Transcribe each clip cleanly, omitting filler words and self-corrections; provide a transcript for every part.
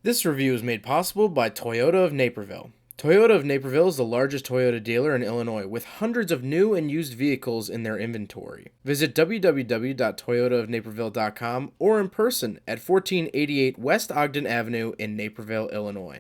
This review is made possible by Toyota of Naperville. Toyota of Naperville is the largest Toyota dealer in Illinois with hundreds of new and used vehicles in their inventory. Visit www.toyotaofnaperville.com or in person at 1488 West Ogden Avenue in Naperville, Illinois.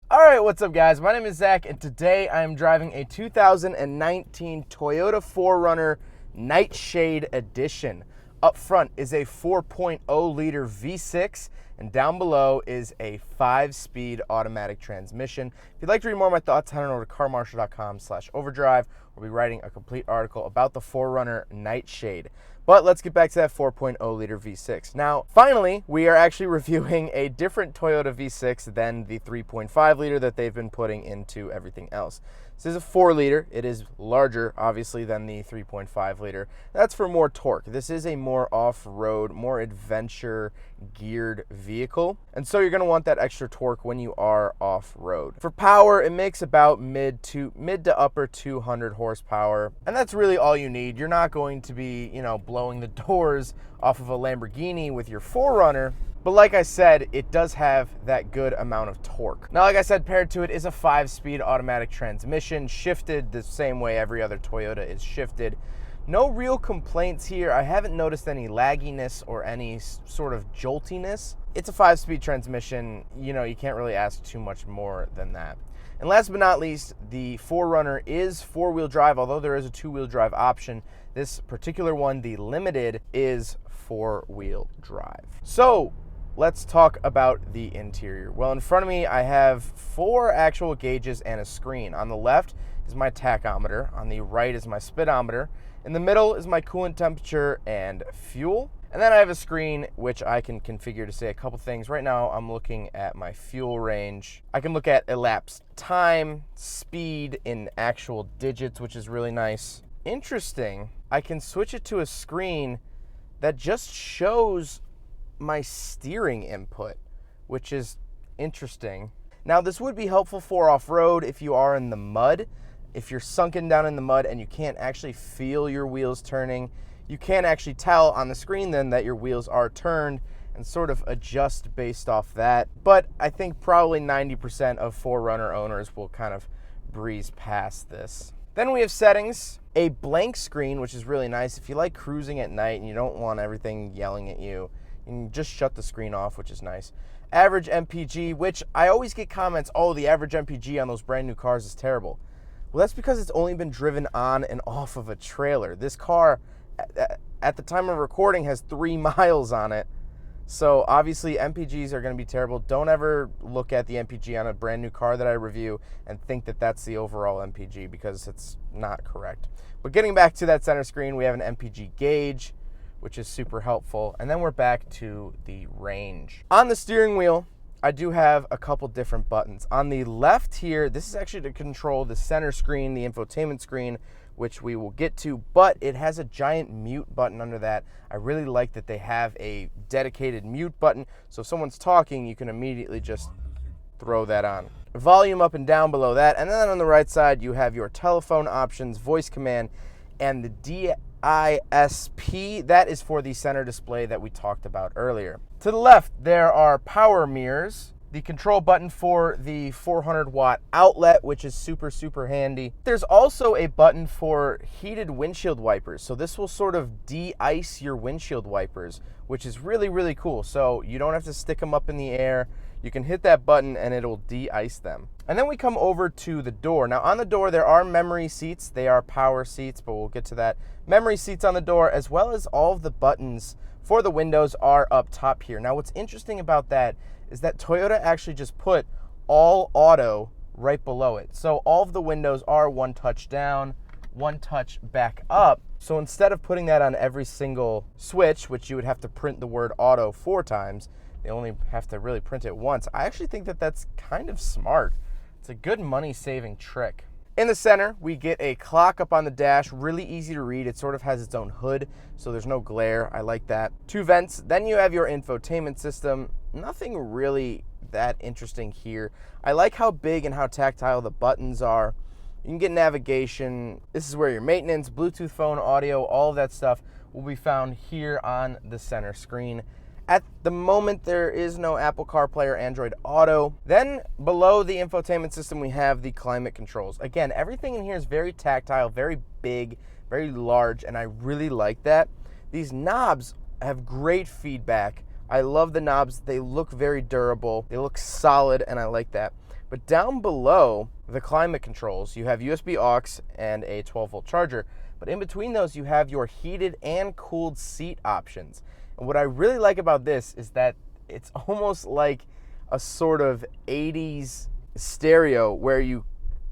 Alright, what's up guys? My name is Zach and today I am driving a 2019 Toyota 4Runner Nightshade Edition. Up front is a 4.0 liter V6 and down below is a 5-speed automatic transmission. If you'd like to read more of my thoughts, head on over to carmarshal.com/overdrive. We'll be writing a complete article about the 4Runner Nightshade. But let's get back to that 4.0 liter V6. Now, finally, we are actually reviewing a different Toyota V6 than the 3.5 liter that they've been putting into everything else. This is a 4 liter. It is larger, obviously, than the 3.5 liter. That's for more torque. This is a more off-road, more adventure-geared vehicle. And so you're going to want that extra torque when you are off-road. For power, it makes about mid to upper 200 horsepower. And that's really all you need. You're not going to be, blowing the doors off of a Lamborghini with your 4Runner. But like I said, it does have that good amount of torque. Now, like I said, paired to it is a 5-speed automatic transmission, shifted the same way every other Toyota is shifted. No real complaints here. I haven't noticed any lagginess or any sort of joltiness. It's a 5-speed transmission. You can't really ask too much more than that. And last but not least, the 4Runner is 4-wheel drive, although there is a 2-wheel drive option. This particular one, the Limited, is 4-wheel drive. So, let's talk about the interior. Well, in front of me, I have 4 actual gauges and a screen. On the left is my tachometer. On the right is my speedometer. In the middle is my coolant temperature and fuel. And then I have a screen which I can configure to say a couple things. Right now, I'm looking at my fuel range. I can look at elapsed time, speed in actual digits, which is really nice. Interesting, I can switch it to a screen that just shows my steering input, which is interesting. Now, this would be helpful for off-road if you are in the mud. If you're sunken down in the mud and you can't actually feel your wheels turning, you can actually tell on the screen then that your wheels are turned and sort of adjust based off that. But I think probably 90% of 4Runner owners will kind of breeze past this. Then we have settings, a blank screen, which is really nice. If you like cruising at night and you don't want everything yelling at you, you can just shut the screen off, which is nice. Average MPG, which I always get comments, oh, the average MPG on those brand new cars is terrible. Well, that's because it's only been driven on and off of a trailer. This car, at the time of recording, has 3 miles on it. So obviously MPGs are going to be terrible. Don't ever look at the MPG on a brand new car that I review and think that that's the overall MPG, because it's not correct. But getting back to that center screen, we have an MPG gauge, which is super helpful. And then we're back to the range. On the steering wheel, I do have a couple different buttons. On the left here, this is actually to control the center screen, the infotainment screen, which we will get to, but it has a giant mute button under that. I really like that they have a dedicated mute button, so if someone's talking, you can immediately just throw that on. Volume up and down below that, and then on the right side, you have your telephone options, voice command, and the DISP. That is for the center display that we talked about earlier. To the left, there are power mirrors, the control button for the 400-watt outlet, which is super handy. There's also a button for heated windshield wipers. So this will sort of de-ice your windshield wipers, which is really cool. So you don't have to stick them up in the air. You can hit that button and it'll de-ice them. And then we come over to the door. Now on the door, there are memory seats. They are power seats, but we'll get to that. Memory seats on the door, as well as all of the buttons for the windows are up top here. Now what's interesting about that is that Toyota actually just put all auto right below it. So all of the windows are 1 touch down, 1 touch back up. So instead of putting that on every single switch, which you would have to print the word auto 4 times, they only have to really print it once. I actually think that that's kind of smart. It's a good money-saving trick. In the center, we get a clock up on the dash, really easy to read. It sort of has its own hood, so there's no glare. I like that. 2 vents. Then you have your infotainment system. Nothing really that interesting here. I like how big and how tactile the buttons are. You can get navigation. This is where your maintenance, Bluetooth phone, audio, all of that stuff will be found here on the center screen. At the moment, there is no Apple CarPlay or Android Auto. Then below the infotainment system, we have the climate controls. Again, everything in here is very tactile, very big, very large, and I really like that. These knobs have great feedback. I love the knobs. They look very durable. They look solid, and I like that. But down below the climate controls, you have USB aux and a 12-volt charger. But in between those, you have your heated and cooled seat options. And what I really like about this is that it's almost like a sort of 80s stereo where you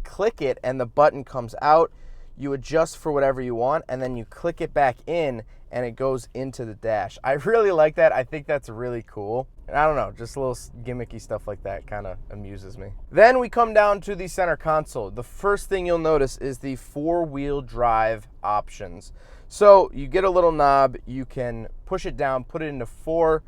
click it and the button comes out, you adjust for whatever you want, and then you click it back in and it goes into the dash. I really like that. I think that's really cool. And I don't know, just a little gimmicky stuff like that kind of amuses me. Then we come down to the center console. The first thing you'll notice is the 4-wheel drive options. So you get a little knob, you can push it down, put it into 4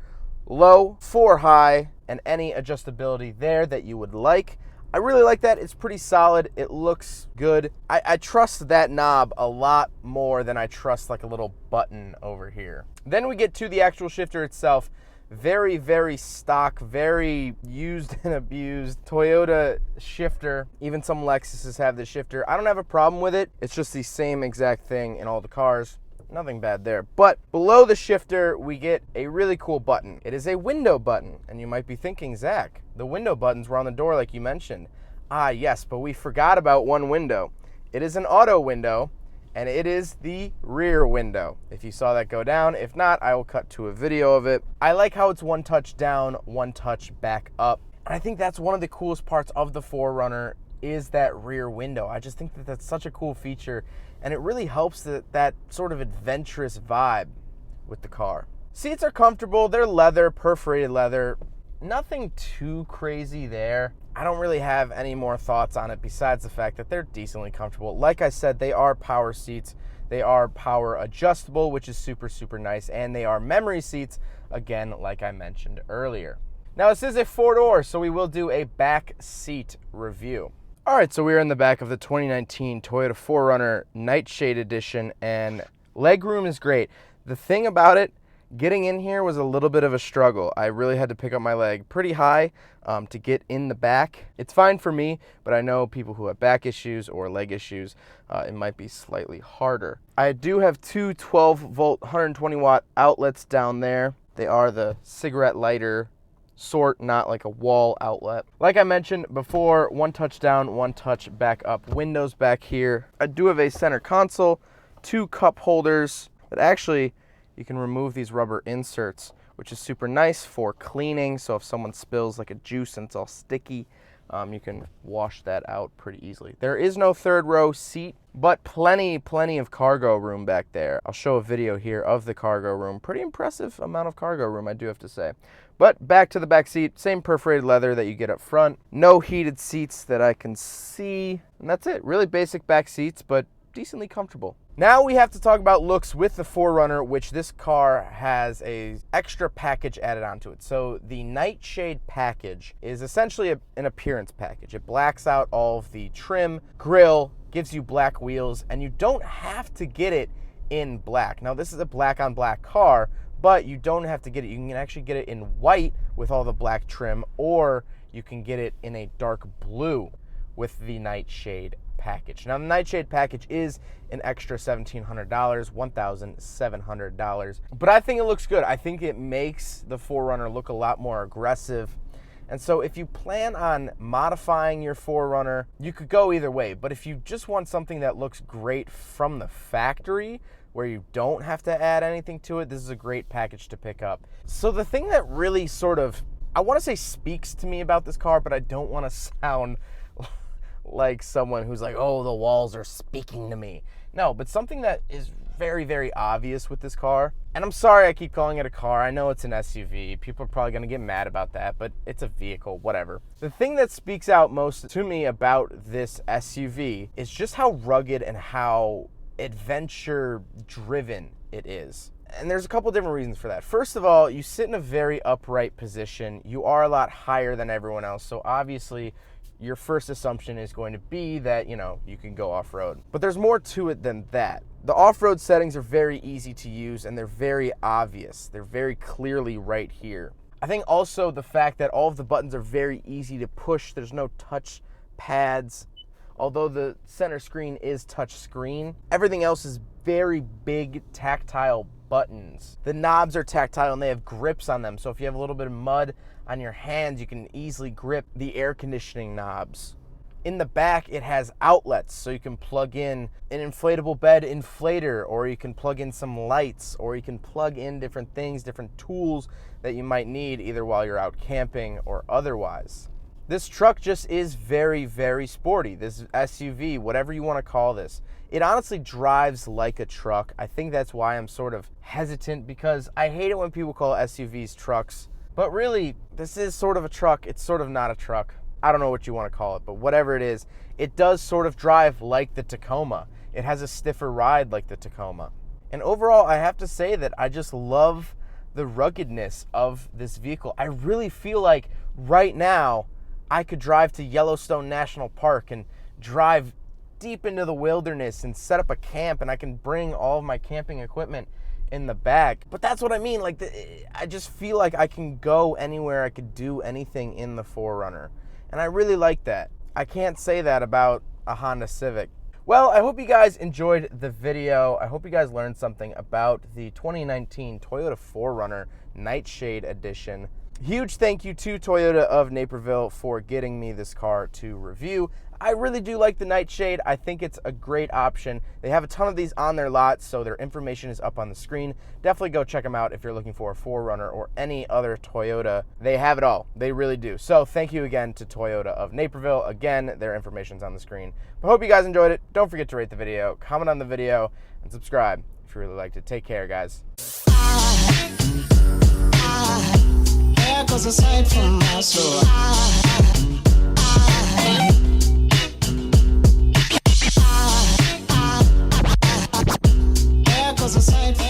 low, 4 high, and any adjustability there that you would like. I really like that. It's pretty solid. It looks good. I trust that knob a lot more than I trust like a little button over here. Then we get to the actual shifter itself. Very, very stock, very used and abused Toyota shifter. Even some Lexuses have this shifter. I don't have a problem with it. It's just the same exact thing in all the cars. Nothing bad there. But below the shifter, we get a really cool button. It is a window button. And you might be thinking, Zach, the window buttons were on the door like you mentioned. Ah, yes, but we forgot about one window. It is an auto window, and it is the rear window. If you saw that go down, if not, I will cut to a video of it. I like how it's one touch down, one touch back up. And I think that's one of the coolest parts of the 4Runner is that rear window. I just think that that's such a cool feature, and it really helps that sort of adventurous vibe with the car. Seats are comfortable. They're leather, perforated leather. Nothing too crazy there. I don't really have any more thoughts on it besides the fact that they're decently comfortable. Like I said, they are power seats. They are power adjustable, which is super, super nice. And they are memory seats, again, like I mentioned earlier. Now, this is a 4-door, so we will do a back seat review. All right, so we're in the back of the 2019 Toyota 4Runner Nightshade Edition, and legroom is great. The thing about it, getting in here was a little bit of a struggle. I really had to pick up my leg pretty high to get in the back. It's fine for me, but I know people who have back issues or leg issues, it might be slightly harder. I do have 2 12-volt 120-watt outlets down there. They are the cigarette lighter sort, not like a wall outlet. Like I mentioned before, one touch down, one touch back up. Windows back here. I do have a center console, 2 cup holders, but actually you can remove these rubber inserts, which is super nice for cleaning. So if someone spills like a juice and it's all sticky, you can wash that out pretty easily. There is no 3rd row seat, but plenty of cargo room back there. I'll show a video here of the cargo room. Pretty impressive amount of cargo room, I do have to say. But back to the back seat, same perforated leather that you get up front. No heated seats that I can see. And that's it. Really basic back seats, but decently comfortable. Now we have to talk about looks with the 4Runner, which this car has a extra package added onto it. So the Nightshade package is essentially an appearance package. It blacks out all of the trim, grille, gives you black wheels, and you don't have to get it in black. Now this is a black on black car, but you don't have to get it. You can actually get it in white with all the black trim, or you can get it in a dark blue with the Nightshade package. Now the Nightshade package is an extra $1,700, $1,700, but I think it looks good. I think it makes the 4Runner look a lot more aggressive. And so if you plan on modifying your 4Runner, you could go either way. But if you just want something that looks great from the factory, where you don't have to add anything to it, this is a great package to pick up. So the thing that really sort of, I want to say speaks to me about this car, but I don't want to sound like someone who's like, oh, the walls are speaking to me. No, but something that is very, very obvious with this car, and I'm sorry I keep calling it a car. I know it's an SUV. People are probably going to get mad about that, but it's a vehicle, whatever. The thing that speaks out most to me about this SUV is just how rugged and how adventure-driven it is. And there's a couple different reasons for that. First of all, you sit in a very upright position. You are a lot higher than everyone else, so obviously your first assumption is going to be that, you know, you can go off-road. But there's more to it than that. The off-road settings are very easy to use, and they're very obvious. They're very clearly right here. I think also the fact that all of the buttons are very easy to push. There's no touch pads. Although the center screen is touch screen, everything else is very big tactile buttons. The knobs are tactile and they have grips on them. So if you have a little bit of mud on your hands, you can easily grip the air conditioning knobs. In the back, it has outlets, so you can plug in an inflatable bed inflator, or you can plug in some lights, or you can plug in different things, different tools that you might need either while you're out camping or otherwise. This truck just is very, very sporty. This SUV, whatever you want to call this. It honestly drives like a truck. I think that's why I'm sort of hesitant, because I hate it when people call SUVs trucks. But really, this is sort of a truck. It's sort of not a truck. I don't know what you want to call it, but whatever it is, it does sort of drive like the Tacoma. It has a stiffer ride like the Tacoma. And overall, I have to say that I just love the ruggedness of this vehicle. I really feel like right now, I could drive to Yellowstone National Park and drive deep into the wilderness and set up a camp, and I can bring all of my camping equipment in the back. But that's what I mean. Like, I just feel like I can go anywhere. I could do anything in the 4Runner. And I really like that. I can't say that about a Honda Civic. Well, I hope you guys enjoyed the video. I hope you guys learned something about the 2019 Toyota 4Runner Nightshade Edition. Huge thank you to Toyota of Naperville for getting me this car to review. I really do like the Nightshade. I think it's a great option. They have a ton of these on their lot, so their information is up on the screen. Definitely go check them out if you're looking for a 4Runner or any other Toyota. They have it all. They really do. So thank you again to Toyota of Naperville. Again, their information's on the screen. But hope you guys enjoyed it. Don't forget to rate the video, comment on the video, and subscribe if you really liked it. Take care, guys. There goes a sight from my soul. There goes a sight